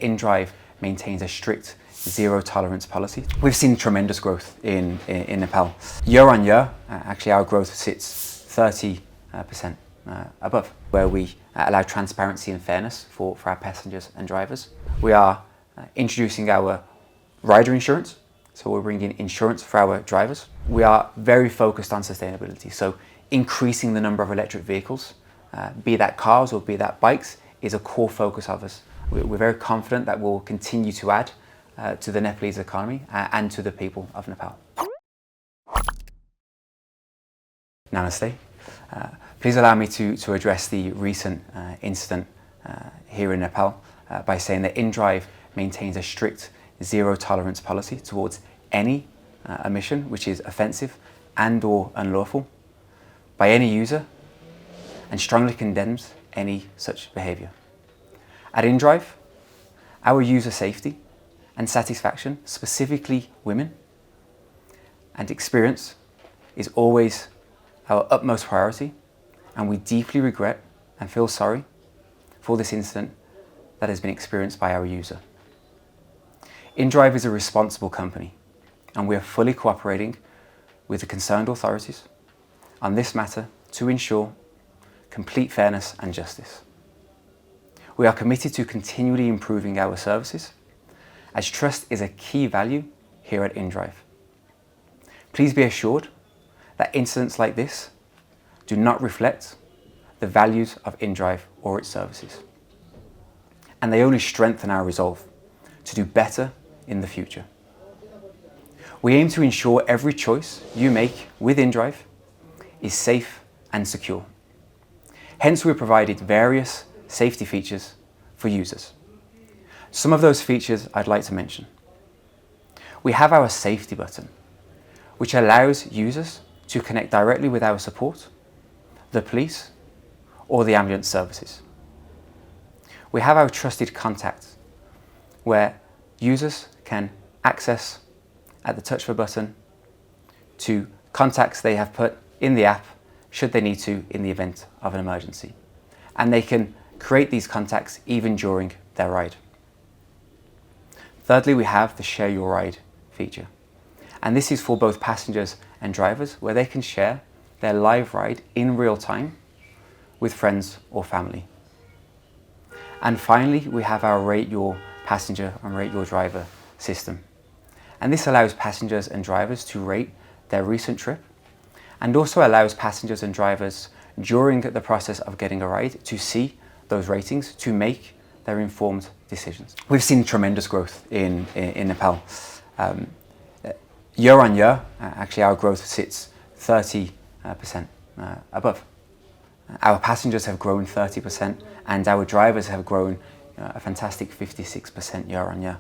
inDrive maintains a strict zero tolerance policy. We've seen tremendous growth in Nepal. Year on year, actually our growth sits 30% above, where we allow transparency and fairness for our passengers and drivers. We are introducing our rider insurance, so we're bringing insurance for our drivers. We are very focused on sustainability, so increasing the number of electric vehicles, be that cars or be that bikes, is a core focus of us. We're very confident that we'll continue to add to the Nepalese economy and to the people of Nepal. Namaste. Please allow me to address the recent incident here in Nepal by saying that inDrive maintains a strict zero tolerance policy towards any emission which is offensive and/or unlawful by any user, and strongly condemns any such behaviour. At inDrive, our user safety and satisfaction, specifically women, and experience is always our utmost priority, and we deeply regret and feel sorry for this incident that has been experienced by our user. inDrive is a responsible company, and we are fully cooperating with the concerned authorities on this matter to ensure complete fairness and justice. We are committed to continually improving our services, as trust is a key value here at inDrive. Please be assured that incidents like this do not reflect the values of inDrive or its services, and they only strengthen our resolve to do better in the future. We aim to ensure every choice you make with inDrive is safe and secure. Hence, we provided various safety features for users. Some of those features I'd like to mention. We have our safety button, which allows users to connect directly with our support, the police, or the ambulance services. We have our trusted contacts, where users can access at the touch of a button to contacts they have put in the app should they need to in the event of an emergency. And they can create these contacts even during their ride. Thirdly, we have the Share Your Ride feature. And this is for both passengers and drivers, where they can share their live ride in real time with friends or family. And finally, we have our Rate Your Passenger and Rate Your Driver system. And this allows passengers and drivers to rate their recent trip, and also allows passengers and drivers during the process of getting a ride to see those ratings to make their informed decisions. We've seen tremendous growth in Nepal. Year on year, actually our growth sits 30% above. Our passengers have grown 30% and our drivers have grown a fantastic 56% year on year.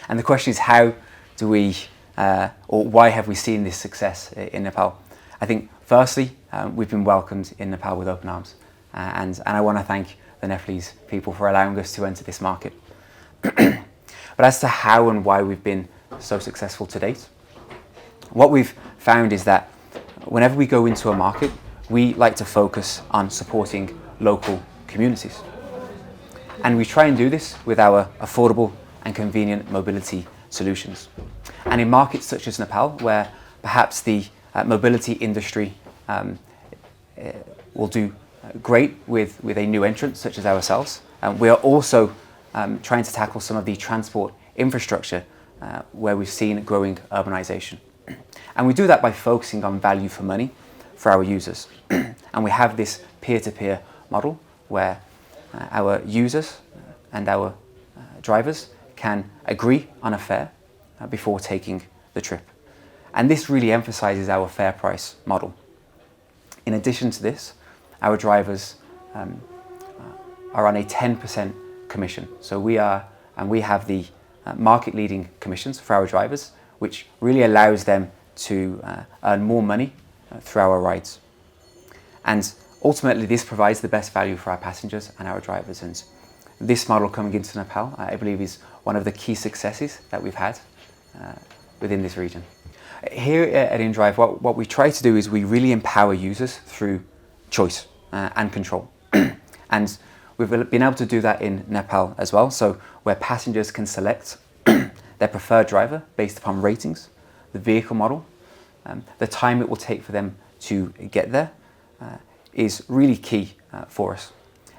And the question is, how do we, or why have we seen this success in Nepal? I think firstly, we've been welcomed in Nepal with open arms. And I want to thank the Nepalese people for allowing us to enter this market. But as to how and why we've been so successful to date, what we've found is that whenever we go into a market, we like to focus on supporting local communities. And we try and do this with our affordable and convenient mobility solutions. And in markets such as Nepal, where perhaps the mobility industry will do great with a new entrant such as ourselves, we are also trying to tackle some of the transport infrastructure where we've seen growing urbanisation. And we do that by focusing on value for money for our users. And we have this peer-to-peer model where our users and our drivers can agree on a fare before taking the trip. And this really emphasises our fair price model. In addition to this, our drivers are on a 10% commission. So we have the market leading commissions for our drivers, which really allows them to earn more money through our rides. And ultimately, this provides the best value for our passengers and our drivers. And this model coming into Nepal, I believe, is one of the key successes that we've had within this region. Here at inDrive, what we try to do is we really empower users through choice and control. And We've been able to do that in Nepal as well, so where passengers can select their preferred driver based upon ratings, the vehicle model, the time it will take for them to get there is really key for us.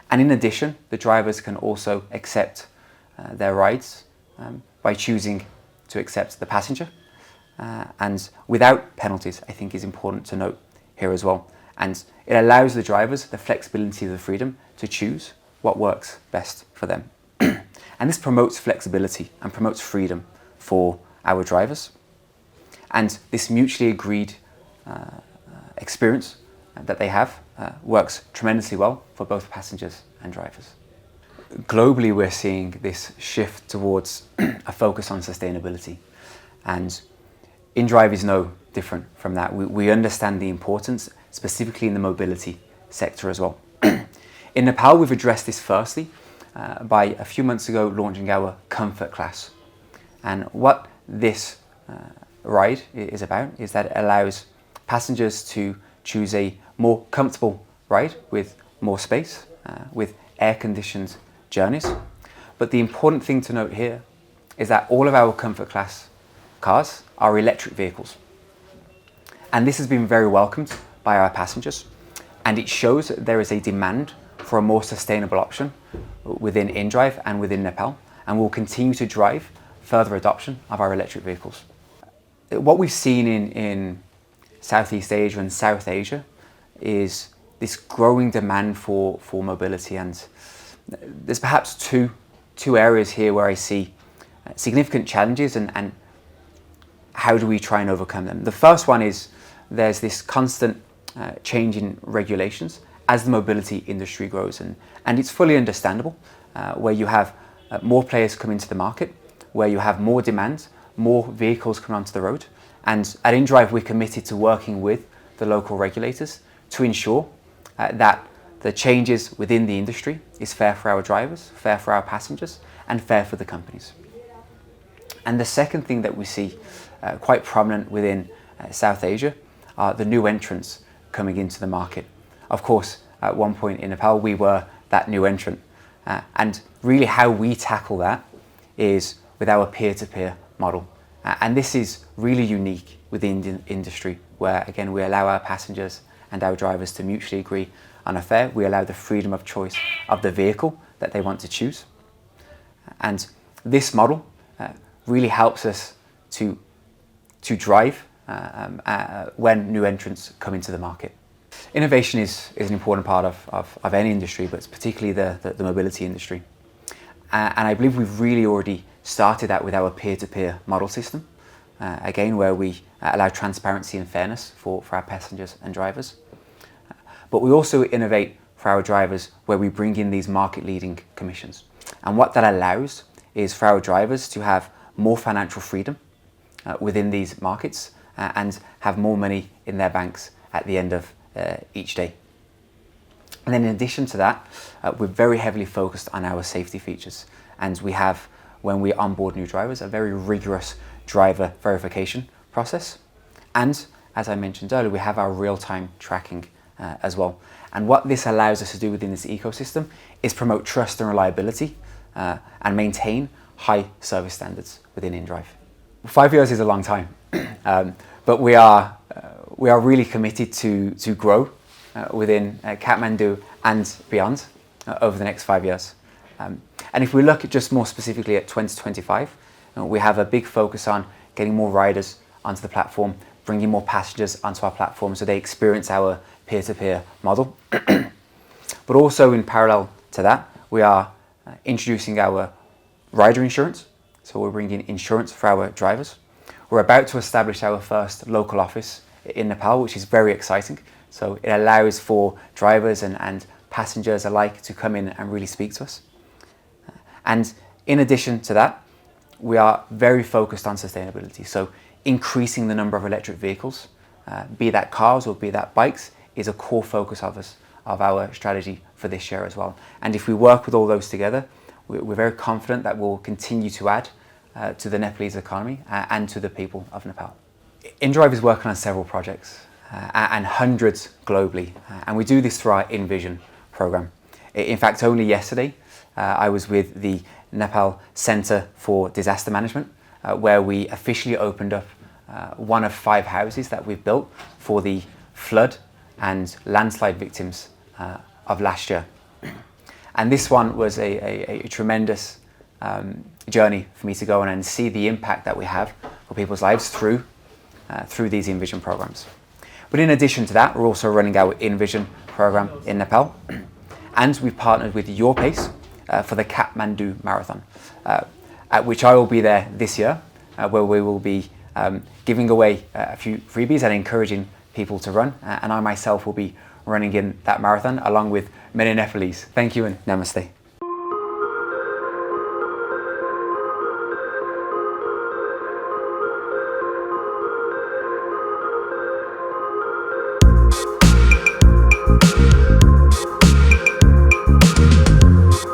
And in addition, the drivers can also accept their rides by choosing to accept the passenger, and without penalties, I think is important to note here as well. And it allows the drivers the flexibility, the freedom to choose what works best for them. And this promotes flexibility and promotes freedom for our drivers. And this mutually agreed experience that they have works tremendously well for both passengers and drivers. Globally, we're seeing this shift towards a focus on sustainability, and inDrive is no different from that. We understand the importance, specifically in the mobility sector as well. In Nepal, we've addressed this firstly by a few months ago launching our comfort class. And what this ride is about is that it allows passengers to choose a more comfortable ride with more space, with air-conditioned journeys. But the important thing to note here is that all of our comfort class cars are electric vehicles. And this has been very welcomed by our passengers, and it shows that there is a demand for a more sustainable option within inDrive and within Nepal, and will continue to drive further adoption of our electric vehicles. What we've seen in Southeast Asia and South Asia is this growing demand for mobility, and there's perhaps two areas here where I see significant challenges and how do we try and overcome them. The first one is there's this constant change in regulations as the mobility industry grows, and it's fully understandable where you have more players come into the market, where you have more demand, more vehicles come onto the road. And at inDrive, we're committed to working with the local regulators to ensure that the changes within the industry is fair for our drivers, fair for our passengers, and fair for the companies. And the second thing that we see quite prominent within South Asia are the new entrants coming into the market. Of course, at one point in Nepal, we were that new entrant. And really how we tackle that is with our peer-to-peer model. And this is really unique within the industry, where again, we allow our passengers and our drivers to mutually agree on a fare. We allow the freedom of choice of the vehicle that they want to choose. And this model really helps us to drive when new entrants come into the market. Innovation is an important part of any industry, but particularly the mobility industry. And I believe we've really already started that with our peer-to-peer model system, again, where we allow transparency and fairness for our passengers and drivers. But we also innovate for our drivers where we bring in these market-leading commissions. And what that allows is for our drivers to have more financial freedom within these markets and have more money in their banks at the end of each day. And then in addition to that, we're very heavily focused on our safety features. And we have, when we onboard new drivers, a very rigorous driver verification process. And as I mentioned earlier, we have our real-time tracking as well. And what this allows us to do within this ecosystem is promote trust and reliability and maintain high service standards within inDrive. 5 years is a long time, but we are really committed to grow within Kathmandu and beyond over the next 5 years. And if we look at just more specifically at 2025, we have a big focus on getting more riders onto the platform, bringing more passengers onto our platform so they experience our peer-to-peer model. But also in parallel to that, we are introducing our rider insurance. So we're bringing insurance for our drivers. We're about to establish our first local office in Nepal, which is very exciting. So it allows for drivers and passengers alike to come in and really speak to us. And in addition to that, we are very focused on sustainability. So increasing the number of electric vehicles, be that cars or be that bikes, is a core focus of our strategy for this year as well. And if we work with all those together, we're very confident that we'll continue to add to the Nepalese economy and to the people of Nepal. inDrive is working on several projects and hundreds globally, and we do this through our InVision program. In fact, only yesterday, I was with the Nepal Center for Disaster Management, where we officially opened up one of 5 houses that we've built for the flood and landslide victims of last year. And this one was a tremendous journey for me to go on and see the impact that we have for people's lives through these InVision programs. But in addition to that, we're also running our InVision program in Nepal, and we've partnered with Your Pace for the Kathmandu Marathon, at which I will be there this year, where we will be giving away a few freebies and encouraging people to run, and I myself will be running in that marathon along with many Nepalese. Thank you and namaste.